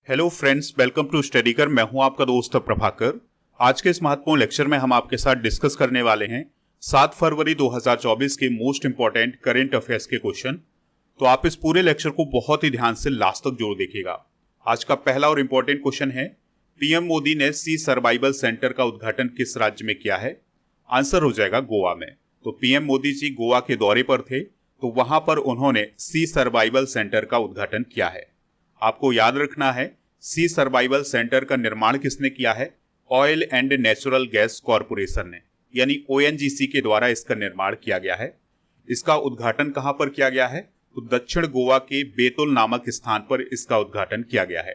Hello friends, welcome to StudyKar. मैं हूं आपका दोस्त प्रभाकर। आज के इस महत्वपूर्ण लेक्चर में हम आपके साथ डिस्कस करने वाले हैं 7 फरवरी 2024 के मोस्ट इंपॉर्टेंट करंट अफेयर्स के क्वेश्चन। तो आप इस पूरे लेक्चर को बहुत ही ध्यान से लास्ट तक जरूर देखिएगा। आज का पहला और इंपॉर्टेंट क्वेश्चन है, पीएम मोदी ने सी सर्वाइवल सेंटर का उद्घाटन किस राज्य में किया है? आंसर हो जाएगा गोवा में। तो पीएम मोदी जी गोवा के दौरे पर थे, तो वहां पर उन्होंने सी सर्वाइवल सेंटर का उद्घाटन किया है। आपको याद रखना है, सी सर्वाइवल सेंटर का निर्माण किसने किया है? Oil and natural gas corporation ने, यानी ओएनजीसी के द्वारा इसका निर्माण किया गया है। इसका उद्घाटन कहां पर किया गया है? तो दक्षिण गोवा के बेतुल नामक स्थान पर इसका उद्घाटन किया गया है।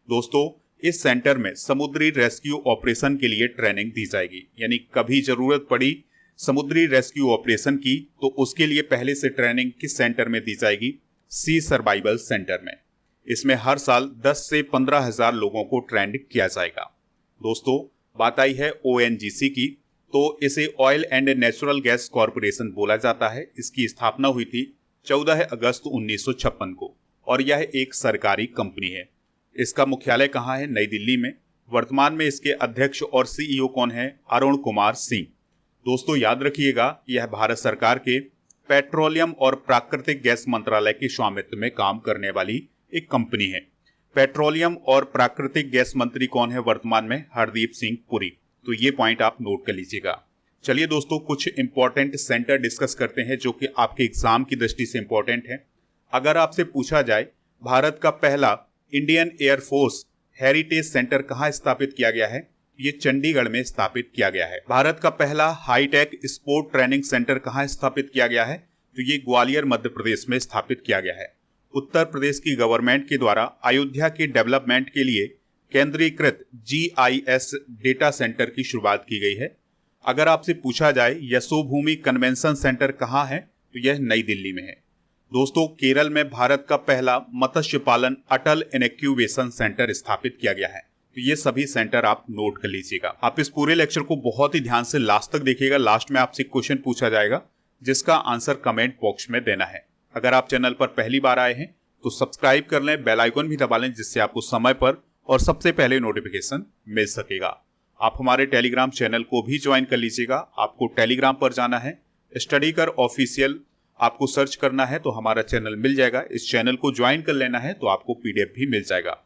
दोस्तों, इस सेंटर में समुद्री रेस्क्यू ऑपरेशन के लिए ट्रेनिंग दी जाएगी, यानी कभी जरूरत पड़ी समुद्री रेस्क्यू ऑपरेशन की तो उसके लिए पहले से ट्रेनिंग किस सेंटर में दी जाएगी? सी सर्वाइवल सेंटर में। इसमें हर साल 10 से 15,000 लोगों को ट्रेंड किया जाएगा। दोस्तों, बात आई है ओएनजीसी की, तो इसे oil and natural gas corporation बोला जाता है। इसकी स्थापना हुई थी 14 अगस्त 1956 को और यह एक सरकारी कंपनी है। इसका मुख्यालय कहाँ है? नई दिल्ली में। वर्तमान में इसके अध्यक्ष और सीईओ कौन है? अरुण कुमार सिंह। दोस्तों, याद रखिएगा, यह भारत सरकार के पेट्रोलियम और प्राकृतिक गैस मंत्रालय के स्वामित्व में काम करने वाली एक कंपनी है। पेट्रोलियम और प्राकृतिक गैस मंत्री कौन है वर्तमान में? हरदीप सिंह पुरी। तो ये पॉइंट आप नोट कर लीजिएगा। चलिए दोस्तों, कुछ इंपॉर्टेंट सेंटर डिस्कस करते हैं जो कि आपके एग्जाम की दृष्टि से इंपॉर्टेंट है। अगर आपसे पूछा जाए भारत का पहला इंडियन एयरफोर्स हेरिटेज सेंटर कहाँ स्थापित किया गया है? ये चंडीगढ़ में स्थापित किया गया है। भारत का पहला हाईटेक स्पोर्ट ट्रेनिंग सेंटर कहाँ स्थापित किया गया है? तो ये ग्वालियर मध्य प्रदेश में स्थापित किया गया है। उत्तर प्रदेश की गवर्नमेंट के द्वारा अयोध्या के डेवलपमेंट के लिए केंद्रीकृत जीआईएस डेटा सेंटर की शुरुआत की गई है। अगर आपसे पूछा जाए यशोभूमि कन्वेंशन सेंटर कहाँ है? तो यह नई दिल्ली में है। दोस्तों, केरल में भारत का पहला मत्स्य पालन अटल इनक्यूबेशन सेंटर स्थापित किया गया है। तो ये सभी सेंटर आप नोट कर लीजिएगा। आप इस पूरे लेक्चर को बहुत ही ध्यान से लास्ट तक देखिएगा। लास्ट में आपसे क्वेश्चन पूछा जाएगा जिसका आंसर कमेंट बॉक्स में देना है। अगर आप चैनल पर पहली बार आए हैं तो सब्सक्राइब कर लें, बेल आइकन भी दबा लें, जिससे आपको समय पर और सबसे पहले नोटिफिकेशन मिल सकेगा। आप हमारे टेलीग्राम चैनल को भी ज्वाइन कर लीजिएगा। आपको टेलीग्राम पर जाना है, स्टडीकर ऑफिशियल आपको सर्च करना है तो हमारा चैनल मिल जाएगा। इस चैनल को ज्वाइन कर लेना है तो आपको पीडीएफ भी मिल जाएगा।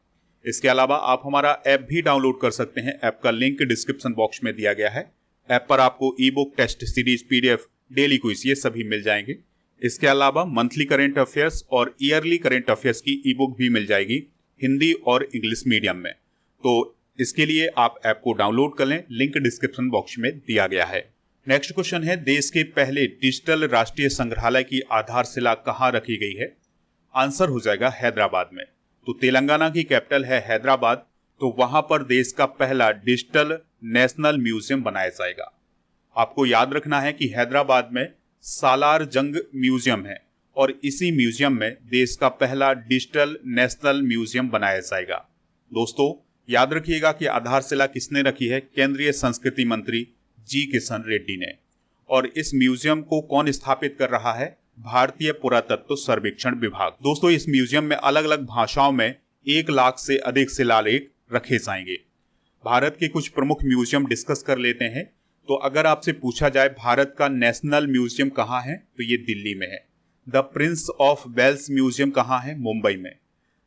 इसके अलावा आप हमारा ऐप भी डाउनलोड कर सकते हैं। ऐप का लिंक डिस्क्रिप्शन बॉक्स में दिया गया है। ऐप पर आपको e book, test series, PDF, daily quiz ये सभी मिल जाएंगे। इसके अलावा मंथली करंट अफेयर्स और ईयरली करंट अफेयर्स की ई बुक भी मिल जाएगी हिंदी और इंग्लिश मीडियम में। तो इसके लिए आप ऐप को डाउनलोड कर लें, लिंक डिस्क्रिप्शन बॉक्स में दिया गया है। नेक्स्ट क्वेश्चन है, देश के पहले डिजिटल राष्ट्रीय संग्रहालय की आधारशिला कहाँ रखी गई है? आंसर हो जाएगा हैदराबाद में। तो तेलंगाना की कैपिटल है हैदराबाद, तो वहां पर देश का पहला डिजिटल नेशनल म्यूजियम बनाया जाएगा। आपको याद रखना है कि हैदराबाद में सालार जंग म्यूजियम है और इसी म्यूजियम में देश का पहला डिजिटल नेशनल म्यूजियम बनाया जाएगा। दोस्तों, याद रखिएगा कि आधारशिला किसने रखी है? केंद्रीय संस्कृति मंत्री जी किशन रेड्डी ने। और इस म्यूजियम को कौन स्थापित कर रहा है? भारतीय पुरातत्व सर्वेक्षण विभाग। दोस्तों, इस म्यूजियम में अलग अलग भाषाओं में 1 लाख से अधिक शिलालेख रखे जाएंगे। भारत के कुछ प्रमुख म्यूजियम डिस्कस कर लेते हैं। तो अगर आपसे पूछा जाए भारत का नेशनल म्यूजियम कहाँ है? तो ये दिल्ली में है। The Prince of Wales museum कहाँ है? मुंबई में।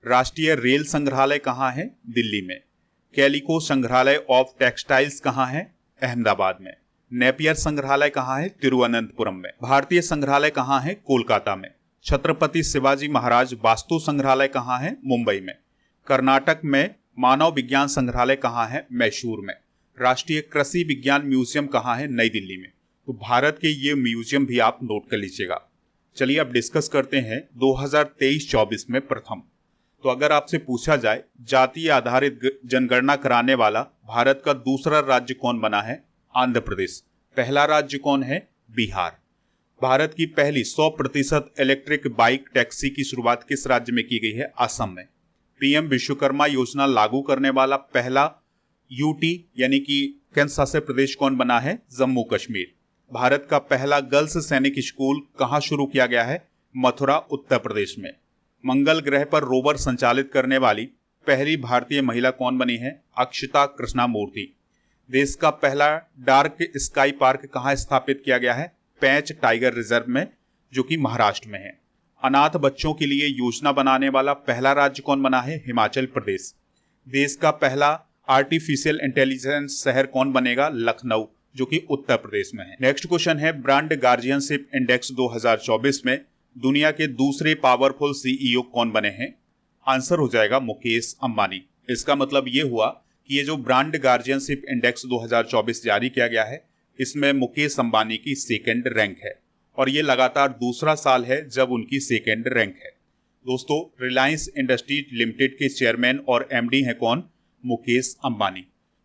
राष्ट्रीय रेल संग्रहालय कहाँ है? दिल्ली में। कैलिको संग्रहालय ऑफ टेक्सटाइल्स कहाँ है? अहमदाबाद में। नेपियर संग्रहालय कहाँ है? तिरुवनंतपुरम में। भारतीय संग्रहालय कहाँ है? कोलकाता में। छत्रपति शिवाजी महाराज वास्तु संग्रहालय कहाँ है? मुंबई में। कर्नाटक में मानव विज्ञान संग्रहालय कहाँ है? मैसूर में। राष्ट्रीय कृषि विज्ञान म्यूजियम कहाँ है? नई दिल्ली में। तो भारत के ये म्यूजियम भी आप नोट कर लीजिएगा। चलिए अब डिस्कस करते हैं 2023-24 में प्रथम। तो अगर आपसे पूछा जाए जातीय आधारित जनगणना कराने वाला भारत का दूसरा राज्य कौन बना है? आंध्र प्रदेश। पहला राज्य कौन है? बिहार। भारत की पहली 100% इलेक्ट्रिक बाइक टैक्सी की शुरुआत किस राज्य में की गई है? असम में। पीएम विश्वकर्मा योजना लागू करने वाला पहला यूटी यानी कि केंद्र शासित प्रदेश कौन बना है? जम्मू कश्मीर। भारत का पहला गर्ल्स सैनिक स्कूल कहां शुरू किया गया है? मथुरा, उत्तर प्रदेश में। मंगल ग्रह पर रोवर संचालित करने वाली पहली भारतीय महिला कौन बनी है? अक्षता कृष्णामूर्ति। देश का पहला डार्क स्काई पार्क कहाँ स्थापित किया गया है? पेंच टाइगर रिजर्व में, जो कि महाराष्ट्र में है। अनाथ बच्चों के लिए योजना बनाने वाला पहला राज्य कौन बना है? हिमाचल प्रदेश। देश का पहला आर्टिफिशियल इंटेलिजेंस शहर कौन बनेगा? लखनऊ, जो कि उत्तर प्रदेश में है। नेक्स्ट क्वेश्चन है, ब्रांड गार्जियनशिप इंडेक्स 2024 में दुनिया के दूसरे पावरफुल सीईओ कौन बने हैं? आंसर हो जाएगा मुकेश अंबानी। इसका मतलब ये हुआ कि ये जो ब्रांड गार्जियनशिप इंडेक्स 2024 जारी किया गया है, इसमें मुकेश अंबानी की सेकंड रैंक है और ये लगातार दूसरा साल है जब उनकी सेकंड रैंक है। दोस्तों, रिलायंस इंडस्ट्रीज लिमिटेड के चेयरमैन और एमडी हैं कौन? मुकेश अंबानी।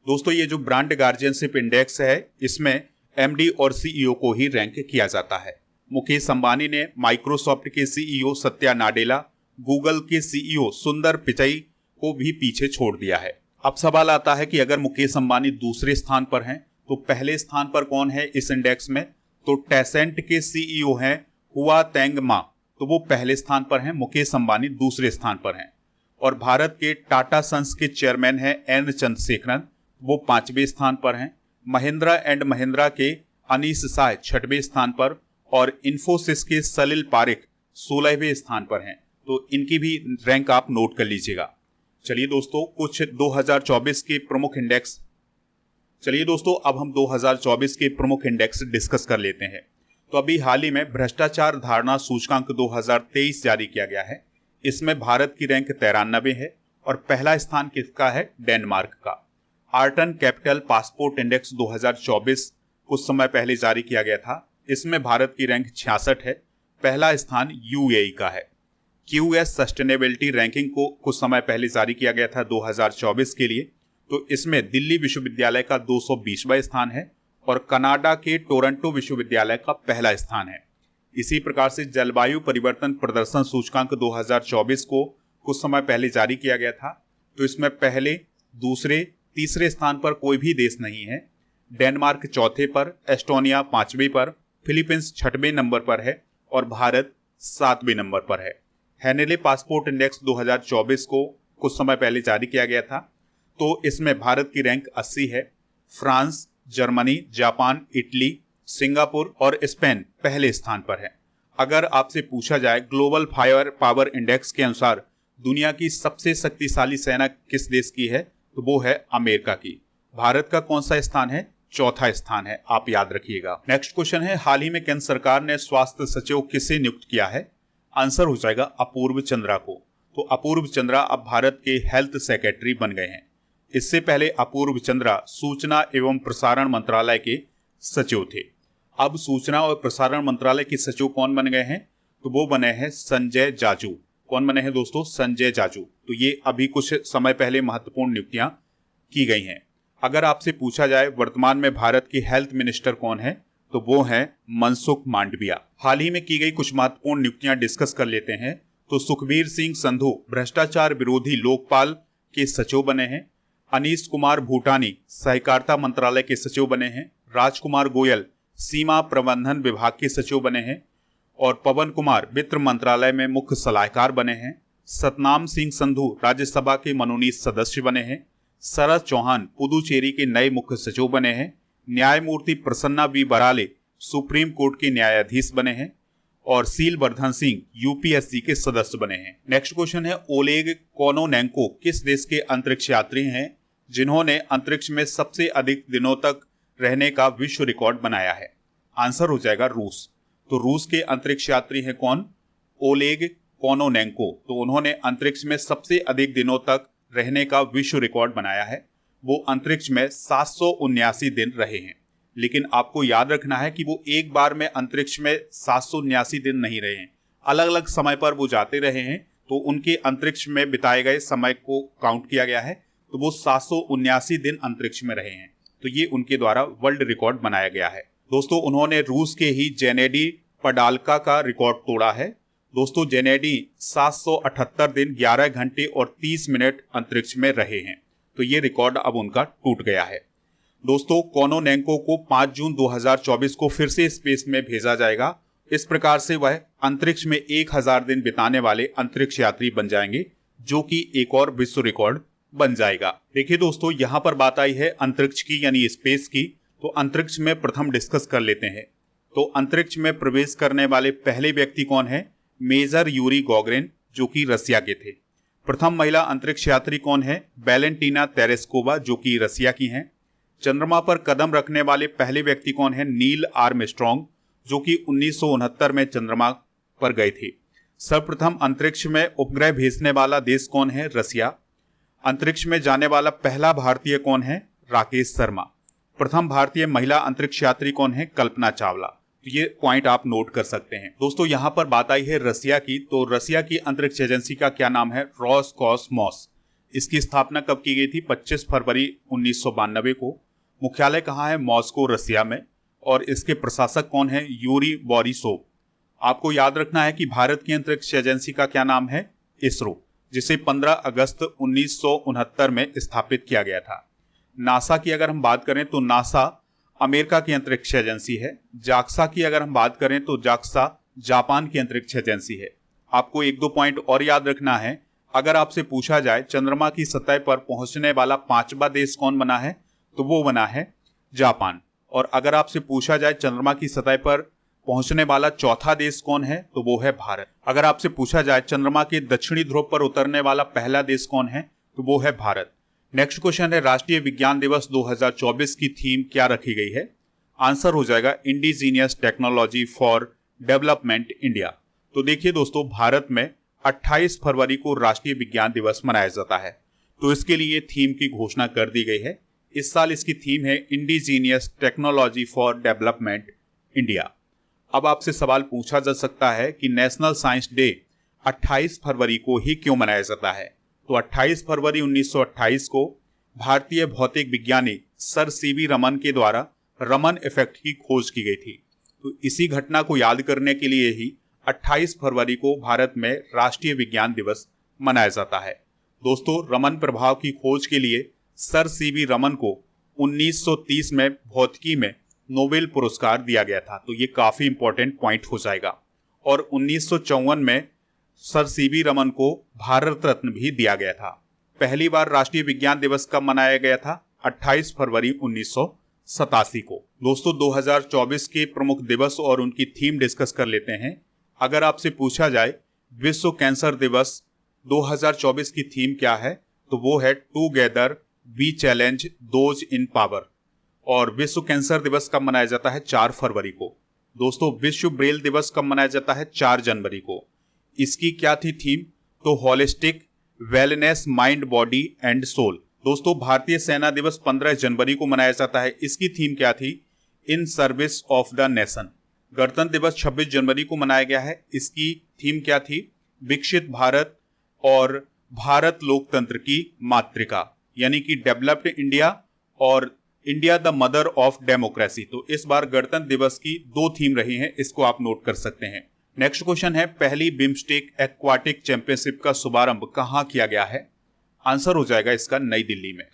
दोस्तों, ये जो ब्रांड गार्जियनशिप इंडेक्स है, इसमें एमडी और सीईओ को ही रैंक किया जाता है। मुकेश अंबानी ने माइक्रोसॉफ्ट के सीईओ सत्या नाडेला, गूगल के सीईओ सुंदर पिचई को भी पीछे छोड़ दिया है। अब सवाल आता है कि अगर मुकेश अंबानी दूसरे स्थान पर हैं, तो पहले स्थान पर कौन है इस इंडेक्स में? तो टेसेंट के सीईओ हैं हुआ तेंग मा, तो वो पहले स्थान पर हैं, मुकेश अंबानी दूसरे स्थान पर हैं। और भारत के टाटा सन्स के चेयरमैन हैं एन चंद्रशेखरन, वो 5वें स्थान पर हैं। महिंद्रा एंड महिंद्रा के अनीश साय 6वें स्थान पर और इन्फोसिस के सलिल पारिक 16वें स्थान पर हैं। तो इनकी भी रैंक आप नोट कर लीजिएगा। चलिए दोस्तों, कुछ 2024 के प्रमुख इंडेक्स अब हम 2024 के प्रमुख इंडेक्स डिस्कस कर लेते हैं। तो अभी हाल ही में भ्रष्टाचार धारणा सूचकांक 2023 जारी किया गया है। इसमें भारत की रैंक 93 है और पहला स्थान किसका है? डेनमार्क का। आर्टन कैपिटल पासपोर्ट इंडेक्स 2024 कुछ समय पहले जारी किया गया था। इसमें भारत की रैंक 66 है, पहला स्थान यूएई का है। क्यूएस सस्टेनेबिलिटी रैंकिंग को कुछ समय पहले जारी किया गया था 2024 के लिए, तो इसमें दिल्ली विश्वविद्यालय का 220वां स्थान है और कनाडा के टोरंटो विश्वविद्यालय का पहला स्थान है। इसी प्रकार से जलवायु परिवर्तन प्रदर्शन सूचकांक 2024 को कुछ समय पहले जारी किया गया था, तो इसमें पहले, दूसरे, तीसरे स्थान पर कोई भी देश नहीं है। डेनमार्क चौथे पर, एस्टोनिया 5वें पर, फिलीपींस 6वें नंबर पर है और भारत 7वें नंबर पर है। हेनेले पासपोर्ट इंडेक्स 2024 को कुछ समय पहले जारी किया गया था, तो इसमें भारत की रैंक 80 है। France, Germany, Japan, Italy, Singapore और स्पेन पहले स्थान पर है। अगर आपसे पूछा जाए ग्लोबल फायर पावर इंडेक्स के अनुसार दुनिया की सबसे शक्तिशाली सेना किस देश की है, तो वो है अमेरिका की। भारत का कौन सा स्थान है? चौथा स्थान है, आप याद रखिएगा। नेक्स्ट क्वेश्चन है, हाल ही में केंद्र सरकार ने स्वास्थ्य सचिव किसे नियुक्त किया है? आंसर हो जाएगा अपूर्व चंद्रा को। तो अपूर्व चंद्रा अब भारत के हेल्थ सेक्रेटरी बन गए हैं। इससे पहले अपूर्व चंद्रा सूचना एवं प्रसारण मंत्रालय के सचिव थे। अब सूचना और प्रसारण मंत्रालय के सचिव कौन बन गए हैं? तो वो बने हैं संजय जाजू। कौन बने हैं दोस्तों? संजय जाजू। तो ये अभी कुछ समय पहले महत्वपूर्ण नियुक्तियां की गई हैं। अगर आपसे पूछा जाए वर्तमान में भारत के हेल्थ मिनिस्टर कौन है, तो वो है मनसुख मांडविया। हाल ही में की गई कुछ महत्वपूर्ण नियुक्तियां डिस्कस कर लेते हैं। तो सुखबीर सिंह संधू भ्रष्टाचार विरोधी लोकपाल के सचिव बने हैं। अनीश कुमार भूटानी सहकारिता मंत्रालय के सचिव बने हैं। राजकुमार गोयल सीमा प्रबंधन विभाग के सचिव बने हैं और पवन कुमार वित्त मंत्रालय में मुख्य सलाहकार बने हैं। सतनाम सिंह संधू राज्यसभा के मनोनीत सदस्य बने हैं। शरद चौहान पुदुचेरी के नए मुख्य सचिव बने हैं। न्यायमूर्ति Prasanna B Varale supreme court के न्यायाधीश बने हैं और सीलवर्धन सिंह यूपीएससी के सदस्य बने हैं। नेक्स्ट क्वेश्चन है, ओलेग कोनोनेंको किस देश के अंतरिक्ष यात्री हैं जिन्होंने अंतरिक्ष में सबसे अधिक दिनों तक रहने का विश्व रिकॉर्ड बनाया है? आंसर हो जाएगा रूस। तो रूस के अंतरिक्ष यात्री हैं कौन? Oleg Kononenko. तो उन्होंने अंतरिक्ष में सबसे अधिक दिनों तक रहने का विश्व रिकॉर्ड बनाया है। वो अंतरिक्ष में 779 दिन रहे हैं। लेकिन आपको याद रखना है कि वो एक बार में अंतरिक्ष में 779 दिन नहीं रहे हैं, अलग अलग समय पर वो जाते रहे हैं, तो उनके अंतरिक्ष में बिताए गए समय को काउंट किया गया है। तो वो 779 दिन अंतरिक्ष में रहे हैं, तो ये उनके द्वारा वर्ल्ड रिकॉर्ड बनाया गया है। दोस्तों, उन्होंने रूस के ही जेनेडी पडाल्का का रिकॉर्ड तोड़ा है। दोस्तों, जेनेडी 778 दिन 11 घंटे और 30 मिनट अंतरिक्ष में रहे हैं, तो ये रिकॉर्ड अब उनका टूट गया है। दोस्तों, कोनोनेंको को 5 जून 2024 को फिर से स्पेस में भेजा जाएगा। इस प्रकार से वह अंतरिक्ष में 1000 दिन बिताने वाले अंतरिक्ष यात्री बन जाएंगे, जो कि एक और विश्व रिकॉर्ड बन जाएगा। देखिए दोस्तों, यहाँ पर बात आई है अंतरिक्ष की यानी स्पेस की, तो अंतरिक्ष में प्रथम डिस्कस कर लेते हैं। तो अंतरिक्ष में प्रवेश करने वाले पहले व्यक्ति कौन है? मेजर यूरी गॉगरिन, जो कि रसिया के थे। प्रथम महिला अंतरिक्ष यात्री कौन है? वैलेंटीना तेरेस्कोवा, जो कि रसिया की हैं। चंद्रमा पर कदम रखने वाले पहले व्यक्ति कौन है? नील आर्मस्ट्रॉन्ग, जो कि 1969 में चंद्रमा पर गए थे। सर्वप्रथम अंतरिक्ष में उपग्रह भेजने वाला देश कौन है? रसिया। अंतरिक्ष में जाने वाला पहला भारतीय कौन है? राकेश शर्मा। प्रथम भारतीय महिला अंतरिक्ष यात्री कौन है? कल्पना चावला। तो ये पॉइंट आप नोट कर सकते हैं। दोस्तों, यहाँ पर बात आई है रसिया की, तो रसिया की अंतरिक्ष एजेंसी का क्या नाम है? रोसकॉसमोस। इसकी स्थापना कब की गई थी? 25 फरवरी 1992 को। मुख्यालय कहाँ है? मॉस्को, रसिया में। और इसके प्रशासक कौन है? Yuri Borisov. आपको याद रखना है कि भारत की अंतरिक्ष एजेंसी का क्या नाम है? इसरो, जिसे 15 अगस्त 1969 में स्थापित किया गया था। नासा की अगर हम बात करें तो नासा अमेरिका की अंतरिक्ष एजेंसी है। जाक्सा की अगर हम बात करें तो जाक्सा जापान की अंतरिक्ष एजेंसी है। आपको एक दो पॉइंट और याद रखना है। अगर आपसे पूछा जाए चंद्रमा की सतह पर पहुंचने वाला 5वां देश कौन बना है, तो वो बना है जापान। और अगर आपसे पूछा जाए चंद्रमा की सतह पर पहुंचने वाला 4था देश कौन है, तो वो है भारत। अगर आपसे पूछा जाए चंद्रमा के दक्षिणी ध्रुव पर उतरने वाला पहला देश कौन है, तो वो है भारत। नेक्स्ट क्वेश्चन है राष्ट्रीय विज्ञान दिवस 2024 की थीम क्या रखी गई है? आंसर हो जाएगा indigenous technology for development India. तो देखिए दोस्तों, भारत में 28 फरवरी को राष्ट्रीय विज्ञान दिवस मनाया जाता है, तो इसके लिए थीम की घोषणा कर दी गई है। इस साल इसकी थीम है indigenous technology for development India. अब आपसे सवाल पूछा जा सकता है कि नेशनल साइंस डे 28 फरवरी को ही क्यों मनाया जाता है? तो 28 फरवरी 1928 को भारतीय भौतिक विज्ञानी सर सीवी रमन के द्वारा रमन इफेक्ट की खोज की गई थी। तो इसी घटना को याद करने के लिए ही 28 फरवरी को भारत में राष्ट्रीय विज्ञान दिवस मनाया जाता है। दोस्तों, रमन प्रभाव की खोज के लिए सर सीवी रमन को 1930 में भौतिकी में नोबेल पुरस्कार दिया गया था। तो ये काफी इंपॉर्टेंट पॉइंट हो जाएगा। और 1954 में सर सीवी रमन को भारत रत्न भी दिया गया था। पहली बार राष्ट्रीय विज्ञान दिवस कब मनाया गया था? 28 फरवरी 1987 को। दोस्तों, 2024 के प्रमुख दिवस और उनकी थीम डिस्कस कर लेते हैं। अगर आपसे पूछा जाए विश्व कैंसर दिवस 2024 की थीम क्या है, तो वो है together we challenge those in power. और विश्व कैंसर दिवस कब मनाया जाता है? 4 फरवरी को। दोस्तों, विश्व ब्रेल दिवस कब मनाया जाता है? 4 जनवरी को। इसकी क्या थी थीम? तो holistic wellness mind body and soul. दोस्तों, भारतीय सेना दिवस 15 जनवरी को मनाया जाता है। इसकी थीम क्या थी? In service of the nation. गणतंत्र दिवस 26 जनवरी को मनाया गया है। इसकी थीम क्या थी? विकसित भारत और भारत लोकतंत्र की मातृका, यानी कि डेवलप्ड इंडिया और India the mother of democracy. तो इस बार गणतंत्र दिवस की 2 थीम रही हैं, इसको आप नोट कर सकते हैं। नेक्स्ट क्वेश्चन है पहली बिम्स्टेक एक्वाटिक चैंपियनशिप का शुभारंभ कहाँ किया गया है? आंसर हो जाएगा इसका नई दिल्ली में।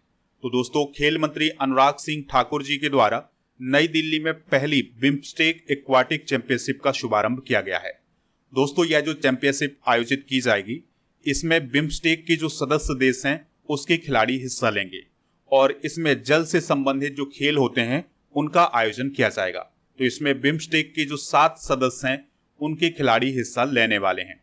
तो दोस्तों, खेल मंत्री अनुराग सिंह ठाकुर जी के द्वारा नई दिल्ली में पहली बिम्स्टेक एक्वाटिक चैंपियनशिप का शुभारंभ किया गया है। दोस्तों, यह जो चैंपियनशिप आयोजित की जाएगी, इसमें बिम्स्टेक के जो सदस्य देश हैं उसके खिलाड़ी हिस्सा लेंगे और इसमें जल से संबंधित जो खेल होते हैं उनका आयोजन किया जाएगा। तो इसमें बिम्स्टेक के जो 7 सदस्य हैं उनके खिलाड़ी हिस्सा लेने वाले हैं।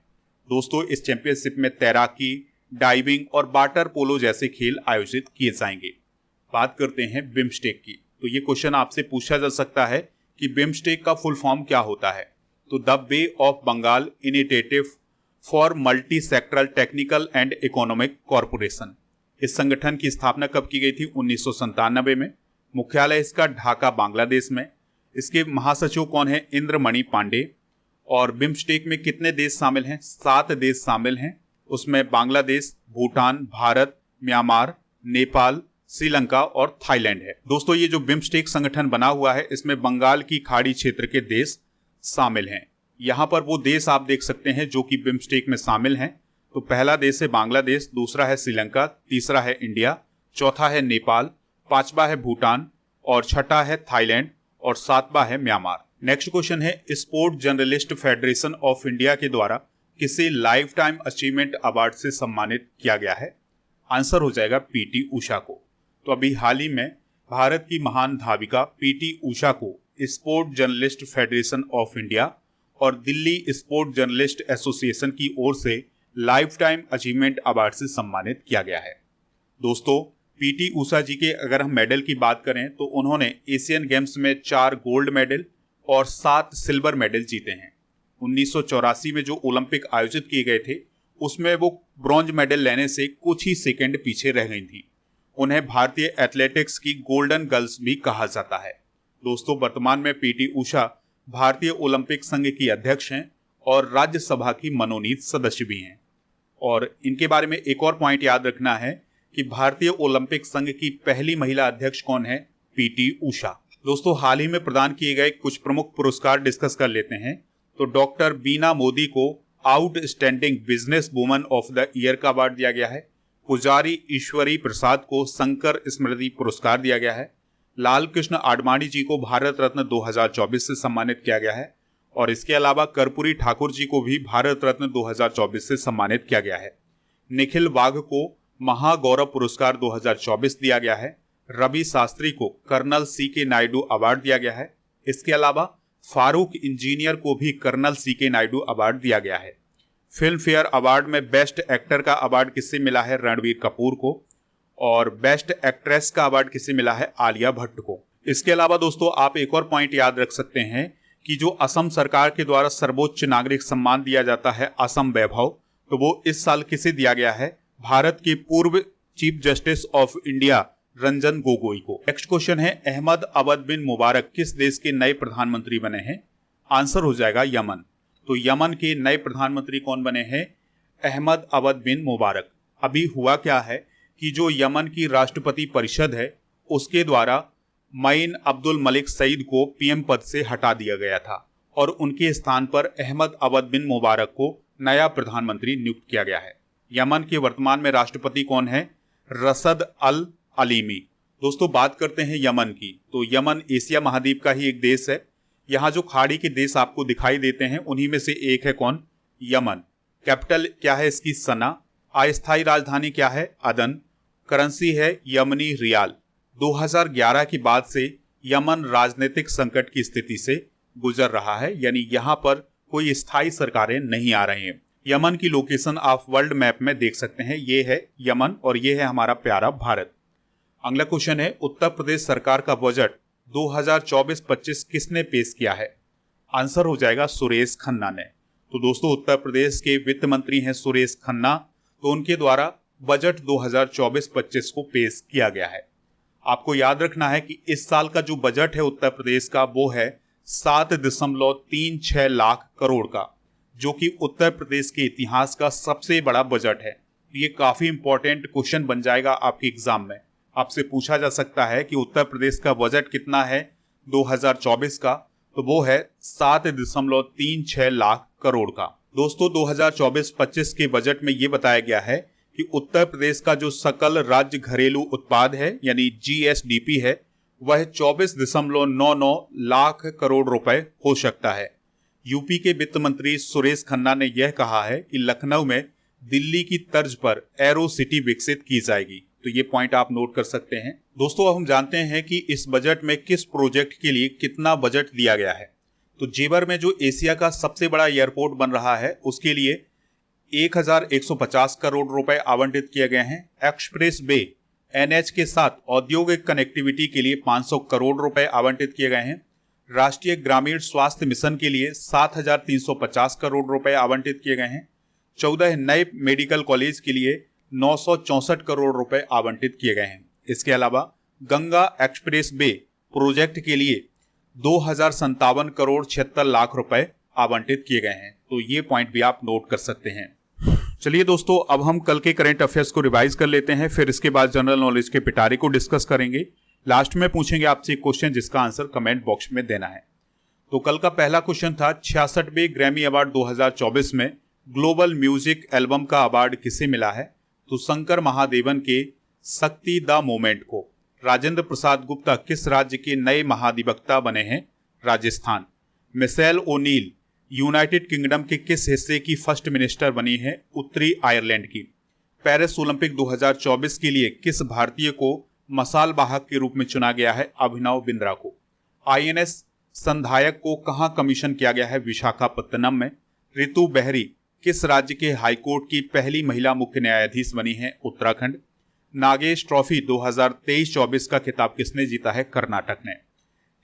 दोस्तों, इस चैंपियनशिप में तैराकी, डाइविंग और वाटर पोलो जैसे खेल आयोजित किए जाएंगे। बात करते हैं बिम्स्टेक की। तो ये क्वेश्चन आपसे पूछा जा सकता है कि बिम्स्टेक का फुल फॉर्म क्या होता है? तो the bay of Bengal initiative for multi sectoral technical and economic corporation. इस संगठन की स्थापना कब की गई थी? 1997 में। मुख्यालय इसका ढाका, बांग्लादेश में। इसके महासचिव कौन है? इंद्रमणि पांडे। और बिम्स्टेक में कितने देश शामिल हैं? 7 देश शामिल हैं। उसमें बांग्लादेश, भूटान, भारत, म्यांमार, नेपाल, श्रीलंका और थाईलैंड है। दोस्तों, ये जो बिम्स्टेक संगठन बना हुआ है इसमें बंगाल की खाड़ी क्षेत्र के देश शामिल हैं। यहाँ पर वो देश आप देख सकते हैं जो कि बिम्स्टेक में शामिल हैं। तो पहला देश है बांग्लादेश, दूसरा है श्रीलंका, तीसरा है इंडिया, चौथा है नेपाल, 5वां है भूटान और 6ठा है थाईलैंड और 7वां है म्यांमार। नेक्स्ट क्वेश्चन है sport journalist federation of India के द्वारा किसे लाइफ टाइम अचीवमेंट अवार्ड से सम्मानित किया गया है? आंसर हो जाएगा पीटी उषा को। तो अभी हाल ही में भारत की महान धाविका पीटी उषा को sport journalist federation of India और दिल्ली स्पोर्ट जर्नलिस्ट एसोसिएशन की ओर से लाइफ टाइम अचीवमेंट अवार्ड से सम्मानित किया गया है। दोस्तों, पीटी उषा जी के अगर हम मेडल की बात करें तो उन्होंने एशियन गेम्स में 4 गोल्ड मेडल और 7 सिल्वर मेडल जीते हैं। 1984 में जो ओलंपिक आयोजित किए गए थे उसमें वो ब्रॉन्ज मेडल लेने से कुछ ही सेकंड पीछे रह गई थी। उन्हें भारतीय एथलेटिक्स की गोल्डन गर्ल्स भी कहा जाता है। दोस्तों, वर्तमान में पीटी उषा भारतीय ओलंपिक संघ की अध्यक्ष हैं और राज्यसभा की मनोनीत सदस्य भी हैं। और इनके बारे में एक और पॉइंट याद रखना है कि भारतीय ओलंपिक संघ की पहली महिला अध्यक्ष कौन है? पीटी उषा। दोस्तों, हाल ही में प्रदान किए गए कुछ प्रमुख पुरस्कार डिस्कस कर लेते हैं। तो डॉक्टर बीना मोदी को outstanding business woman of the year का अवार्ड दिया गया है। पुजारी ईश्वरी प्रसाद को शंकर स्मृति पुरस्कार दिया गया है। लाल कृष्ण आडवाणी जी को भारत रत्न 2024 से सम्मानित किया गया है। और इसके अलावा कर्पूरी ठाकुर जी को भी भारत रत्न 2024 से सम्मानित किया गया है। निखिल वाघ को महागौरव पुरस्कार 2024 दिया गया है। रवि शास्त्री को कर्नल सीके नायडू अवार्ड दिया गया है। इसके अलावा फारूक इंजीनियर को भी कर्नल सीके नायडू अवार्ड दिया गया है। फिल्म फेयर अवार्ड में बेस्ट एक्टर का अवार्ड किसे मिला है? रणबीर कपूर को। और बेस्ट एक्ट्रेस का अवार्ड किसे मिला है? आलिया भट्ट को। इसके अलावा दोस्तों, आप एक और पॉइंट याद रख सकते हैं कि जो असम सरकार के द्वारा सर्वोच्च नागरिक सम्मान दिया जाता है असम वैभव, तो वो इस साल किसे दिया गया है? भारत के पूर्व chief justice of India Ranjan Gogoi को। नेक्स्ट क्वेश्चन है, अहमद अवद बिन मुबारक किस देश के नए प्रधानमंत्री बने हैं? आंसर हो जाएगा यमन। तो यमन के नए प्रधानमंत्री कौन बने हैं? अहमद अवद बिन मुबारक। अभी हुआ क्या है कि जो यमन की राष्ट्रपति परिषद है उसके द्वारा मईन अब्दुल मलिक सईद को पीएम पद से हटा दिया गया था और उनके स्थान पर अहमद अवद बिन मुबारक को नया प्रधानमंत्री नियुक्त किया गया है। यमन के वर्तमान में राष्ट्रपति कौन है? रसद अल अलीमी। दोस्तों, बात करते हैं यमन की। तो यमन एशिया महाद्वीप का ही एक देश है। यहाँ जो खाड़ी के देश आपको दिखाई देते हैं उन्हीं में से एक है कौन? यमन। कैपिटल क्या है इसकी? सना। अस्थायी राजधानी क्या है? अदन। करेंसी है यमनी रियाल। 2011 के बाद से यमन राजनीतिक संकट की स्थिति से गुजर रहा है, यानी यहाँ पर कोई स्थायी सरकारें नहीं आ रही हैं। यमन की लोकेशन आप वर्ल्ड मैप में देख सकते हैं। ये है यमन और ये है हमारा प्यारा भारत। अगला क्वेश्चन है, उत्तर प्रदेश सरकार का बजट 2024-25 किसने पेश किया है? आंसर हो जाएगा सुरेश खन्ना ने। तो दोस्तों, उत्तर प्रदेश के वित्त मंत्री हैं सुरेश खन्ना, तो उनके द्वारा बजट 2024-25 को पेश किया गया है। आपको याद रखना है कि इस साल का जो बजट है उत्तर प्रदेश का वो है 7.36 लाख करोड़ का, जो कि उत्तर प्रदेश के इतिहास का सबसे बड़ा बजट है। ये काफी इंपॉर्टेंट क्वेश्चन बन जाएगा आपके एग्जाम में। आपसे पूछा जा सकता है कि उत्तर प्रदेश का बजट कितना है 2024 का, तो वो है 7.36 लाख करोड़ का। दोस्तों, 2024-25 के बजट में ये बताया गया है कि उत्तर प्रदेश का जो सकल राज्य घरेलू उत्पाद है यानी जीएसडीपी है वह 24.99 लाख करोड़ रुपए हो सकता है। यूपी के वित्त मंत्री सुरेश खन्ना ने यह कहा है कि लखनऊ में दिल्ली की तर्ज पर एरो सिटी विकसित की जाएगी। तो ये पॉइंट आप नोट कर सकते हैं। दोस्तों, अब हम जानते हैं कि इस बजट में किस प्रोजेक्ट के लिए कितना बजट दिया गया है। तो जेवर में जो एशिया का सबसे बड़ा एयरपोर्ट बन रहा है उसके लिए 1150 करोड़ रुपए आवंटित किए गए हैं। एक्सप्रेस वे एनएच के साथ औद्योगिक कनेक्टिविटी के लिए 500 करोड़ रुपए आवंटित किए गए हैं। राष्ट्रीय ग्रामीण स्वास्थ्य मिशन के लिए 7,350 करोड़ रुपए आवंटित किए गए हैं। 14 नए मेडिकल कॉलेज के लिए 964 करोड़ रुपए आवंटित किए गए हैं। इसके अलावा गंगा एक्सप्रेस वे प्रोजेक्ट के लिए 2,057 करोड़ 76 लाख रुपए आवंटित किए गए हैं। तो ये पॉइंट भी आप नोट कर सकते हैं। चलिए दोस्तों, अब हम कल के करंट अफेयर्स को रिवाइज कर लेते हैं, फिर इसके बाद जनरल नॉलेज के पिटारे को डिस्कस करेंगे। लास्ट में पूछेंगे आपसे एक क्वेश्चन जिसका आंसर कमेंट बॉक्स में देना है। तो कल का पहला क्वेश्चन था 66वें ग्रैमी अवार्ड 2024 में ग्लोबल म्यूजिक एल्बम का अवार्ड किसे मिला है? तो शंकर महादेवन के शक्ति द मोमेंट को। राजेंद्र प्रसाद गुप्ता किस राज्य के नए महाधिवक्ता बने हैं? Rajasthan. Michelle O'Neill United Kingdom के किस हिस्से की फर्स्ट मिनिस्टर बनी है उत्तरी आयरलैंड की? पेरिस ओलंपिक 2024 के लिए किस भारतीय को मसाल वाहक के रूप में चुना गया है? अभिनव बिंद्रा को। आईएनएस संधायक को कहां कमीशन किया गया है? विशाखापत्तनम में। रितु बेहरी किस राज्य के हाईकोर्ट की पहली महिला मुख्य न्यायाधीश बनी है? उत्तराखंड। नागेश ट्रॉफी 2023-24 का खिताब किसने जीता है? कर्नाटक ने।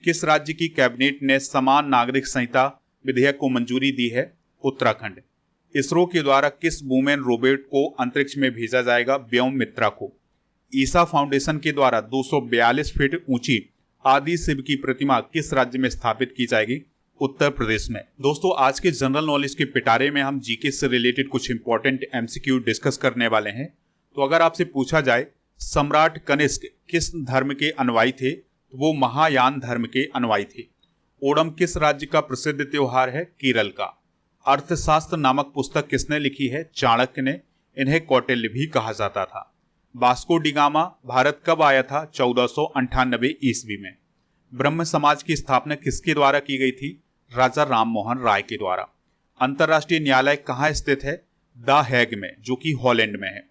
किस राज्य की कैबिनेट ने समान नागरिक संहिता विधेयक को मंजूरी दी है? उत्तराखंड। इसरो के द्वारा किस वुमेन रोबोट को अंतरिक्ष में भेजा जाएगा? व्योम मित्रा को। ईसा फाउंडेशन के द्वारा 242 फीट ऊंची आदि शिव की प्रतिमा किस राज्य में स्थापित की जाएगी? उत्तर प्रदेश में। दोस्तों, आज के जनरल नॉलेज के पिटारे में हम जीके से रिलेटेड कुछ इंपॉर्टेंट एमसीक्यू डिस्कस करने वाले हैं। तो अगर आपसे पूछा जाए सम्राट कनिष्क किस धर्म के अनुयायी थे, तो वो महायान धर्म के अनुयायी थे। ओणम किस राज्य का प्रसिद्ध त्योहार है? केरल का। अर्थशास्त्र नामक पुस्तक किसने लिखी है? चाणक्य ने। इन्हें कौटिल्य भी कहा जाता था। वास्को डी गामा भारत कब आया था? 1498 ईस्वी में। ब्रह्म समाज की स्थापना किसके द्वारा की गई थी? राजा राममोहन राय के द्वारा। अंतर्राष्ट्रीय न्यायालय कहाँ स्थित है? द हैग में, जो कि हॉलैंड में है।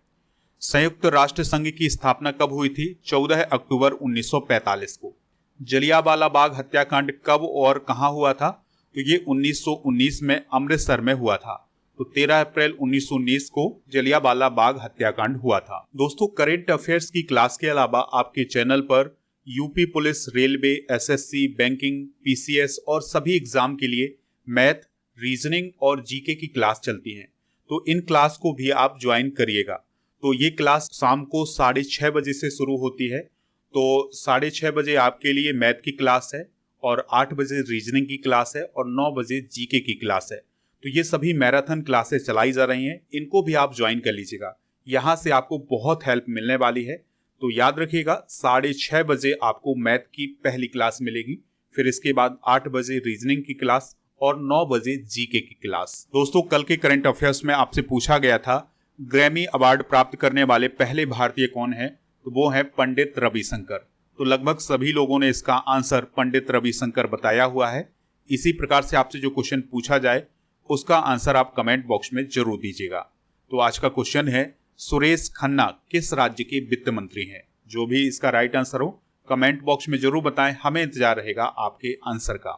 संयुक्त राष्ट्र संघ की स्थापना कब हुई थी? 14 अक्टूबर 1945 को। जलियांवाला बाग हत्याकांड कब और कहां हुआ था? तो ये 1919 में अमृतसर में हुआ था। तो 13 अप्रैल 1919 को जलियांवाला बाग हत्याकांड हुआ था। दोस्तों, करंट अफेयर्स की क्लास के अलावा आपके चैनल पर UP police, railway, SSC, banking, PCS और सभी एग्जाम के लिए मैथ, रीजनिंग और जीके की क्लास चलती है। तो इन क्लास को भी आप ज्वाइन करिएगा। तो ये क्लास शाम को 6:30 बजे से शुरू होती है। तो 6:30 बजे आपके लिए मैथ की क्लास है और 8 बजे रीजनिंग की क्लास है और 9 बजे जीके की क्लास है। तो ये सभी मैराथन क्लासेस चलाई जा रही हैं, इनको भी आप ज्वाइन कर लीजिएगा। यहाँ से आपको बहुत हेल्प मिलने वाली है। तो याद रखिएगा, 6:30 बजे आपको मैथ की पहली क्लास मिलेगी, फिर इसके बाद 8 बजे रीजनिंग की क्लास और 9 बजे जीके की क्लास। दोस्तों, कल के करंट अफेयर्स में आपसे पूछा गया था ग्रैमी अवार्ड प्राप्त करने वाले पहले भारतीय कौन है? तो वो है पंडित रविशंकर। तो लगभग सभी लोगों ने इसका आंसर पंडित रविशंकर बताया हुआ है। इसी प्रकार से आपसे जो क्वेश्चन पूछा जाए उसका आंसर आप कमेंट बॉक्स में जरूर दीजिएगा। तो आज का क्वेश्चन है, सुरेश खन्ना किस राज्य के वित्त मंत्री हैं? जो भी इसका राइट आंसर हो कमेंट बॉक्स में जरूर बताएं, हमें इंतजार रहेगा आपके आंसर का।